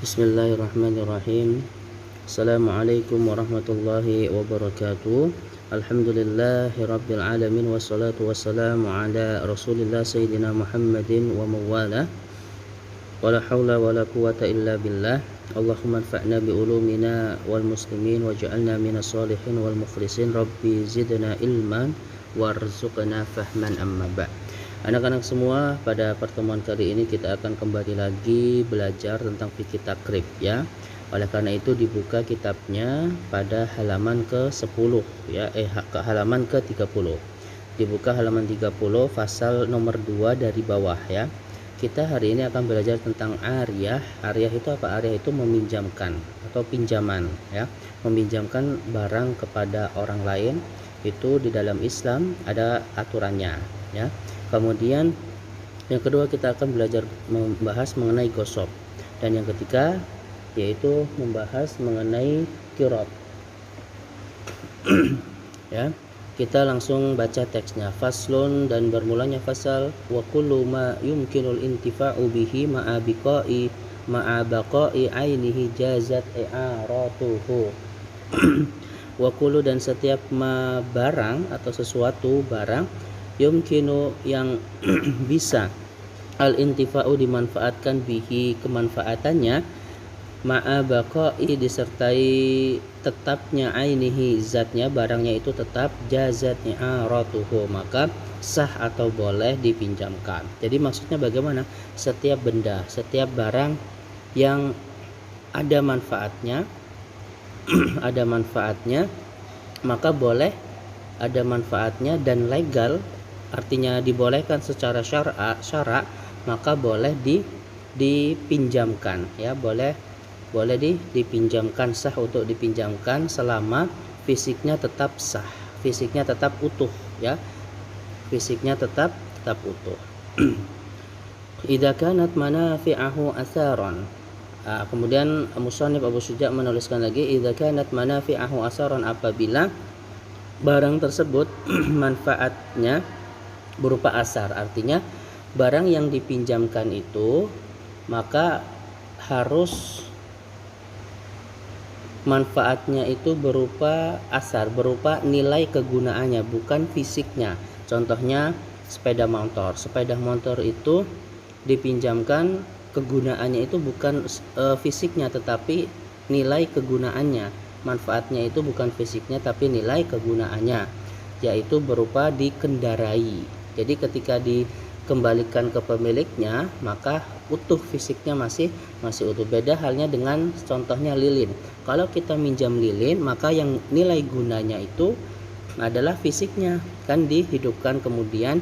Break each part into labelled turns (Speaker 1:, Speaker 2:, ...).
Speaker 1: Bismillahirrahmanirrahim. Assalamualaikum warahmatullahi wabarakatuh. Alhamdulillahirabbil alamin wassalatu wassalamu ala Rasulillah sayyidina Muhammadin wa mawala. Wala haula wala quwata illa billah. Allahumma anfa'na bi ulumina wal muslimin waj'alna minas solihin wal mukhlisin. Rabbi zidna ilman warzuqna fahman amma ba'd. Anak-anak semua, pada pertemuan kali ini kita akan kembali lagi belajar tentang fikih takrib ya. Oleh karena itu dibuka kitabnya pada halaman ke-10 ya, ke halaman ke-30. Dibuka halaman 30 pasal nomor 2 dari bawah ya. Kita hari ini akan belajar tentang ariyah. Ariyah itu apa? Ariyah itu meminjamkan atau pinjaman ya. Meminjamkan barang kepada orang lain, itu di dalam Islam ada aturannya ya. Kemudian yang kedua kita akan belajar membahas mengenai gosok, dan yang ketiga yaitu membahas mengenai qirab. Ya, kita langsung baca teksnya. Faslun, dan bermulanya fasal, wa kullu ma yumkinul intifa'u bihi ma'a baqa'i ainihi jazat i'aratuhu. Wa kullu, dan setiap ma barang atau sesuatu barang, yumkinu yang bisa al intifa'u dimanfaatkan bihi kemanfaatannya, ma'a baqa'i disertai tetapnya ainihi zatnya, barangnya itu tetap, jazat i'aratuhu maka sah atau boleh dipinjamkan. Jadi maksudnya bagaimana? Setiap benda, setiap barang yang ada manfaatnya ada manfaatnya maka boleh, ada manfaatnya dan legal, artinya dibolehkan secara syara, maka boleh dipinjamkan ya, boleh dipinjamkan, sah untuk dipinjamkan selama fisiknya tetap sah, fisiknya tetap utuh ya, fisiknya tetap utuh. Idza kanat manafi'ahu atharan. Kemudian musannif Abu Syuja' menuliskan lagi, idza kanat manafi'ahu atharan, apabila barang tersebut manfaatnya berupa asar, artinya barang yang dipinjamkan itu maka harus manfaatnya itu berupa asar, berupa nilai kegunaannya, bukan fisiknya. Contohnya sepeda motor. Sepeda motor itu dipinjamkan, kegunaannya itu bukan fisiknya tetapi nilai kegunaannya. Manfaatnya itu bukan fisiknya tapi nilai kegunaannya, yaitu berupa dikendarai. Jadi ketika dikembalikan ke pemiliknya maka utuh, fisiknya masih utuh. Beda halnya dengan contohnya lilin. Kalau kita minjam lilin maka yang nilai gunanya itu adalah fisiknya, kan dihidupkan kemudian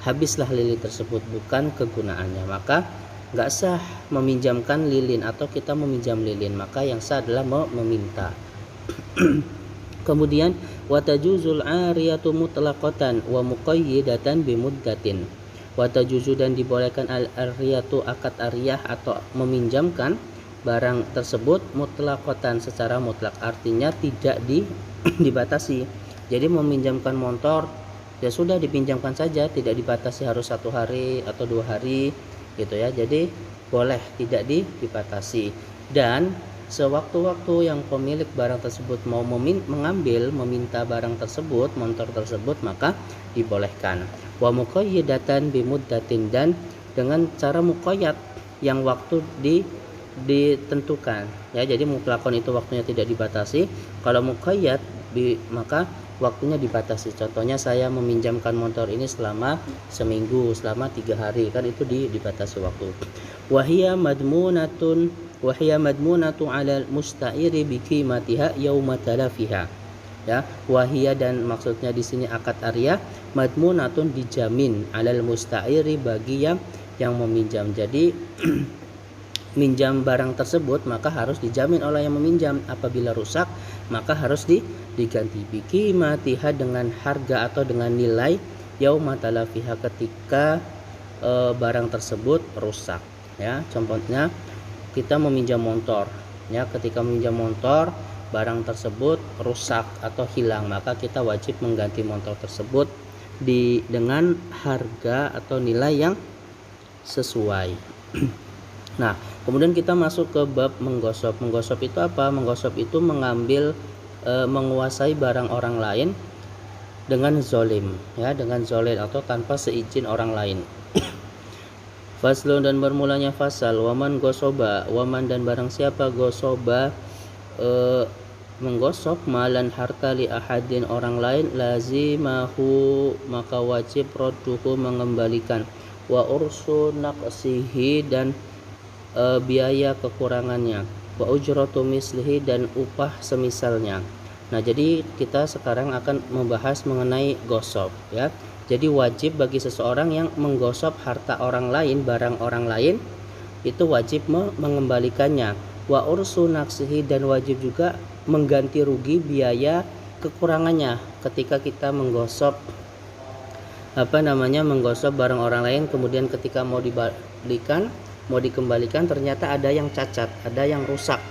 Speaker 1: habislah lilin tersebut, bukan kegunaannya. Maka nggak sah meminjamkan lilin atau kita meminjam lilin, maka yang sah adalah meminta. Kemudian watajuzul ariyatu mutlaqatan wa muqayyidatan bimuddatin. Watajuzu, dan dibolehkan al-ariyatu akad ariyah atau meminjamkan barang tersebut mutlaqatan secara mutlak, artinya tidak dibatasi. Jadi meminjamkan motor ya sudah dipinjamkan saja, tidak dibatasi harus 1 hari atau 2 hari gitu ya. Jadi boleh, tidak dibatasi. Dan sewaktu-waktu yang pemilik barang tersebut mau meminta barang tersebut, motor tersebut, maka dibolehkan. Wa muqayyidatan bimuddatin, dan dengan cara muqayyad yang waktu ditentukan ya. Jadi mutlakon itu waktunya tidak dibatasi, kalau muqayyad maka waktunya dibatasi. Contohnya saya meminjamkan motor ini selama seminggu, selama 3 hari, kan itu dibatasi waktu. Wahia madmunatu 'alal musta'iri bi qimatiha yauma talafiha. Ya, wahia, dan maksudnya di sini akad ariyah, madmunatun dijamin, 'alal musta'iri bagi yang meminjam. Jadi minjam barang tersebut maka harus dijamin oleh yang meminjam. Apabila rusak maka harus diganti. Bi qimatiha, dengan harga atau dengan nilai, yauma talafiha ketika barang tersebut rusak ya. Contohnya kita meminjam motor ya, ketika meminjam motor barang tersebut rusak atau hilang, maka kita wajib mengganti motor tersebut dengan harga atau nilai yang sesuai. Nah, kemudian kita masuk ke bab menggosok. Menggosok itu apa? Menggosok itu mengambil menguasai barang orang lain dengan zolim, ya, dengan zolim atau tanpa seizin orang lain. Faslun, dan bermulanya fasal. Waman gosoba, waman dan barang siapa gosoba menggosok malan harta li ahadin orang lain, lazimahu maka wajib radduhu mengembalikan, wa ursu naqsihi dan biaya kekurangannya, wa ujratu mislihi dan upah semisalnya. Nah, jadi kita sekarang akan membahas mengenai gosop, ya. Jadi wajib bagi seseorang yang menggosop harta orang lain, barang orang lain, itu wajib mengembalikannya. Wa ursu naqsihi dan wajib juga mengganti rugi biaya kekurangannya ketika kita menggosop menggosop barang orang lain, kemudian ketika mau dikembalikan ternyata ada yang cacat, ada yang rusak,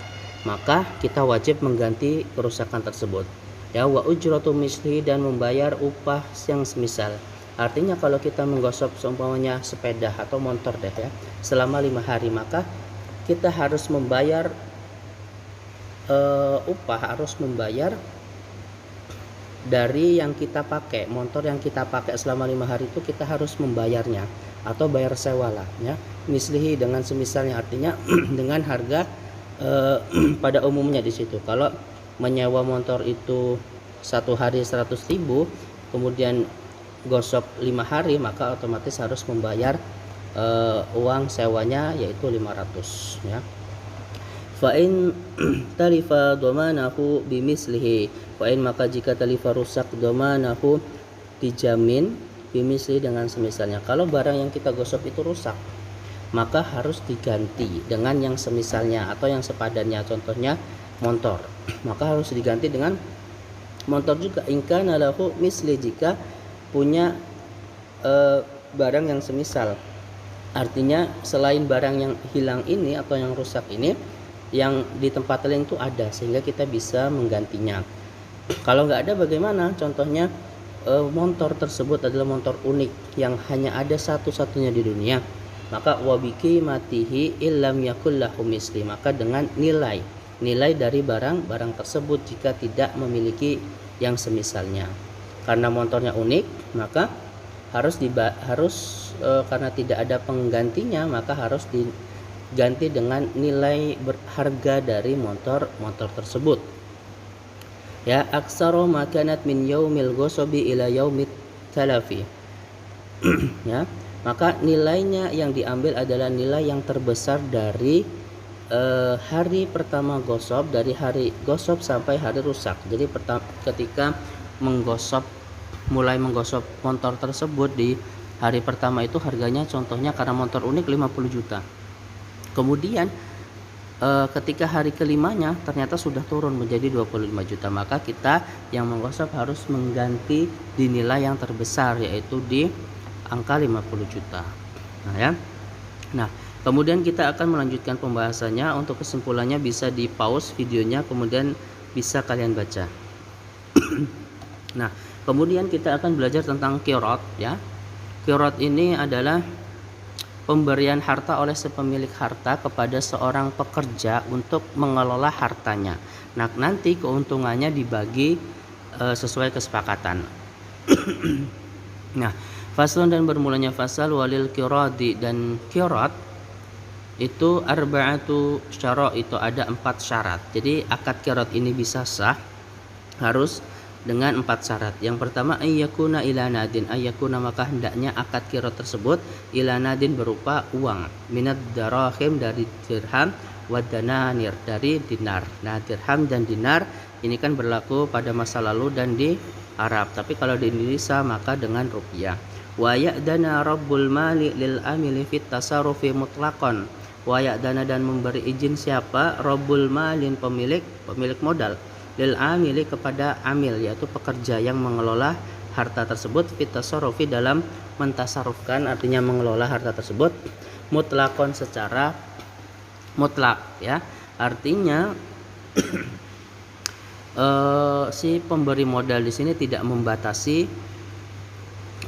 Speaker 1: maka kita wajib mengganti kerusakan tersebut, ya. Wa ujratu mislihi dan membayar upah yang semisal. Artinya kalau kita menggosop seumpamanya sepeda atau motor deh, ya, selama 5 hari, maka kita harus membayar harus membayar dari yang kita pakai, motor yang kita pakai selama 5 hari itu kita harus membayarnya atau bayar sewa lah, ya. Mislihi dengan semisalnya, artinya dengan harga pada umumnya di situ. Kalau menyewa motor itu 1 hari 100.000, kemudian gosok 5 hari, maka otomatis harus membayar uang sewanya yaitu 500, ya. Fa'in talifa domanahu bimislihi, fa'in maka jika talifa rusak domanahu dijamin bimislihi dengan semisalnya. Kalau barang yang kita gosok itu rusak, maka harus diganti dengan yang semisalnya atau yang sepadannya. Contohnya motor, maka harus diganti dengan motor juga. Ingka nalahu misli, jika punya barang yang semisal, artinya selain barang yang hilang ini atau yang rusak ini, yang di tempat lain itu ada, sehingga kita bisa menggantinya. Kalau nggak ada bagaimana? Contohnya motor tersebut adalah motor unik yang hanya ada satu-satunya di dunia, maka wabiki matihi illam yakul lahu misli, maka dengan nilai dari barang tersebut jika tidak memiliki yang semisalnya. Karena motornya unik, maka harus karena tidak ada penggantinya, maka harus diganti dengan nilai berharga dari motor tersebut, ya. Aksaro makanat min yaumil ghosobi ila yaumit talafi ya, maka nilainya yang diambil adalah nilai yang terbesar dari hari pertama gosop, dari hari gosop sampai hari rusak. Jadi ketika mulai menggosop motor tersebut di hari pertama itu harganya, contohnya karena motor unik 50 juta. Kemudian ketika hari kelimanya ternyata sudah turun menjadi 25 juta, maka kita yang menggosop harus mengganti di nilai yang terbesar, yaitu di angka 50 juta. Nah, ya. Nah, kemudian kita akan melanjutkan pembahasannya. Untuk kesimpulannya bisa di pause videonya, kemudian bisa kalian baca. Nah, kemudian kita akan belajar tentang qirat, ya. Qirat ini adalah pemberian harta oleh sepemilik harta kepada seorang pekerja untuk mengelola hartanya. Nah, nanti keuntungannya dibagi sesuai kesepakatan. Nah, faslun, dan bermulanya fasal. Walil qiradi, dan qirat itu arba'atu syarat, itu ada 4 syarat. Jadi akad qirat ini bisa sah harus dengan 4 syarat. Yang pertama, ayyakuna ila nadin, ayyakuna maka hendaknya akad qirat tersebut ila nadin berupa uang, minad darahim dari dirham, wadananir dari dinar. Nah, dirham dan dinar ini kan berlaku pada masa lalu dan di Arab, tapi kalau di Indonesia maka dengan rupiah. Wa ya'dana rabbul mali lil amili fit tasarrufi mutlaqan, wa ya'dana dan memberi izin siapa? Rabbul malin, pemilik modal, lil amili kepada amil, yaitu pekerja yang mengelola harta tersebut, fit tasarrufi dalam mentasarufkan, artinya mengelola harta tersebut, mutlaqan secara mutlak, ya. Artinya si pemberi modal di sini tidak membatasi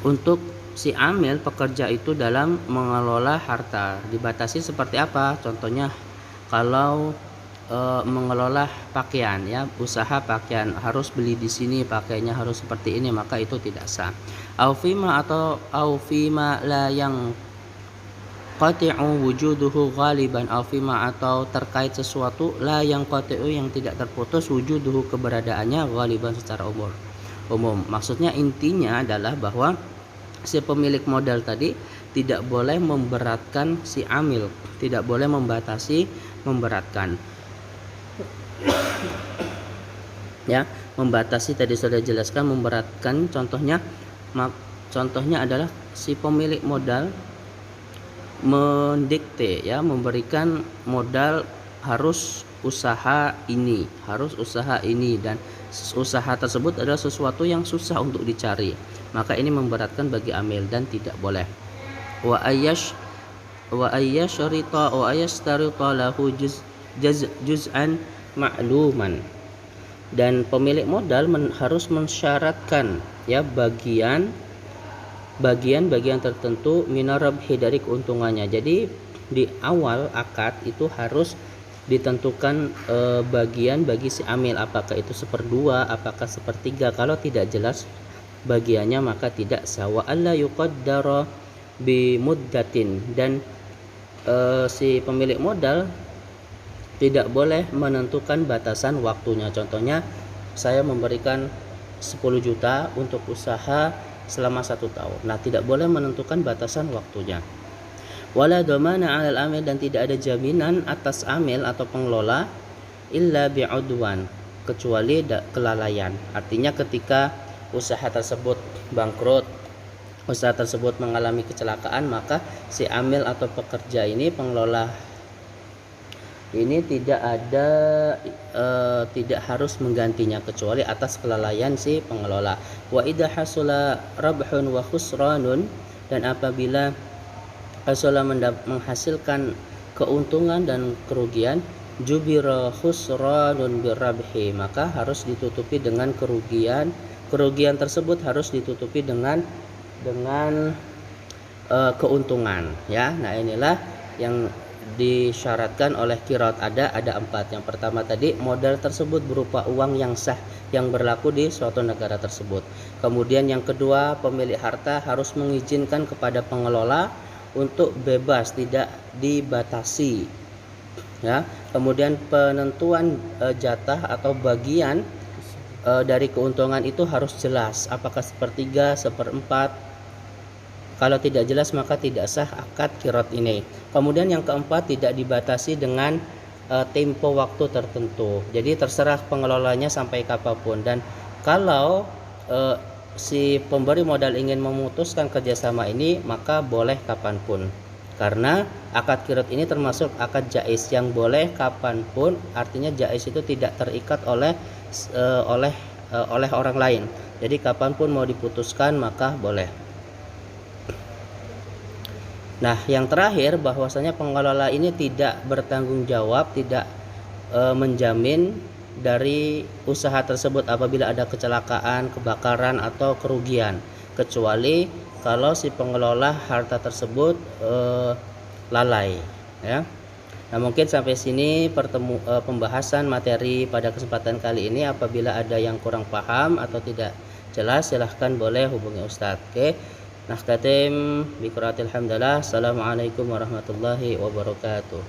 Speaker 1: untuk si amil pekerja itu dalam mengelola harta. Dibatasi seperti apa? Contohnya kalau mengelola pakaian, ya, usaha pakaian, harus beli di sini, pakainya harus seperti ini, maka itu tidak sah. Aufima la yang qati'u wujuduhu ghaliban, aufima atau terkait sesuatu la yang qati'u yang tidak terputus wujuduhu keberadaannya ghaliban secara umum. Maksudnya intinya adalah bahwa si pemilik modal tadi tidak boleh memberatkan si amil, tidak boleh memberatkan. Ya, membatasi tadi sudah jelaskan, memberatkan contohnya adalah si pemilik modal mendikte, ya, memberikan modal harus usaha ini dan usaha tersebut adalah sesuatu yang susah untuk dicari, maka ini memberatkan bagi amil dan tidak boleh. Wa ayyashtarita lahu juz'an ma'luman, dan pemilik modal harus mensyaratkan, ya, bagian tertentu minarabhi dari keuntungannya. Jadi di awal akad itu harus ditentukan bagian bagi si amil, apakah itu 1/2, apakah 1/3. Kalau tidak jelas bagiannya maka tidak sawa. Alla yuqaddara bi muddatin, dan si pemilik modal tidak boleh menentukan batasan waktunya. Contohnya saya memberikan 10 juta untuk usaha selama 1 tahun. Nah, tidak boleh menentukan batasan waktunya. Wala dhamana 'alal amil, dan tidak ada jaminan atas amil atau pengelola illa bi'udwan, kecuali kelalaian. Artinya ketika usaha tersebut bangkrut, usaha tersebut mengalami kecelakaan, maka si amil atau pekerja ini, pengelola ini tidak harus menggantinya kecuali atas kelalaian si pengelola. Wa idza hasula rabhun wa khusranun, dan apabila hasula menghasilkan keuntungan dan kerugian, jubira khusranun birabhi, maka harus ditutupi dengan kerugian tersebut harus ditutupi dengan keuntungan, ya. Nah, inilah yang disyaratkan oleh qiraat. Ada 4. Yang pertama tadi, modal tersebut berupa uang yang sah yang berlaku di suatu negara tersebut. Kemudian yang kedua, pemilik harta harus mengizinkan kepada pengelola untuk bebas, tidak dibatasi, ya. Kemudian penentuan jatah atau bagian dari keuntungan itu harus jelas, apakah 1/3, 1/4. Kalau tidak jelas maka tidak sah akad qiraat ini. Kemudian yang keempat, tidak dibatasi dengan tempo waktu tertentu. Jadi terserah pengelolanya sampai kapanpun. Dan kalau si pemberi modal ingin memutuskan kerjasama ini, maka boleh kapanpun. Karena akad qiraat ini termasuk akad jaiz yang boleh kapanpun. Artinya jaiz itu tidak terikat oleh orang lain. Jadi kapanpun mau diputuskan maka boleh. Nah, yang terakhir, bahwasanya pengelola ini tidak bertanggung jawab, tidak menjamin dari usaha tersebut apabila ada kecelakaan, kebakaran atau kerugian, kecuali kalau si pengelola harta tersebut lalai, ya. Nah, mungkin sampai sini pembahasan materi pada kesempatan kali ini. Apabila ada yang kurang paham atau tidak jelas, silahkan boleh hubungi Ustadz. Oke. Nah, katim bi qiraatil hamdalah. Assalamualaikum warahmatullahi wabarakatuh.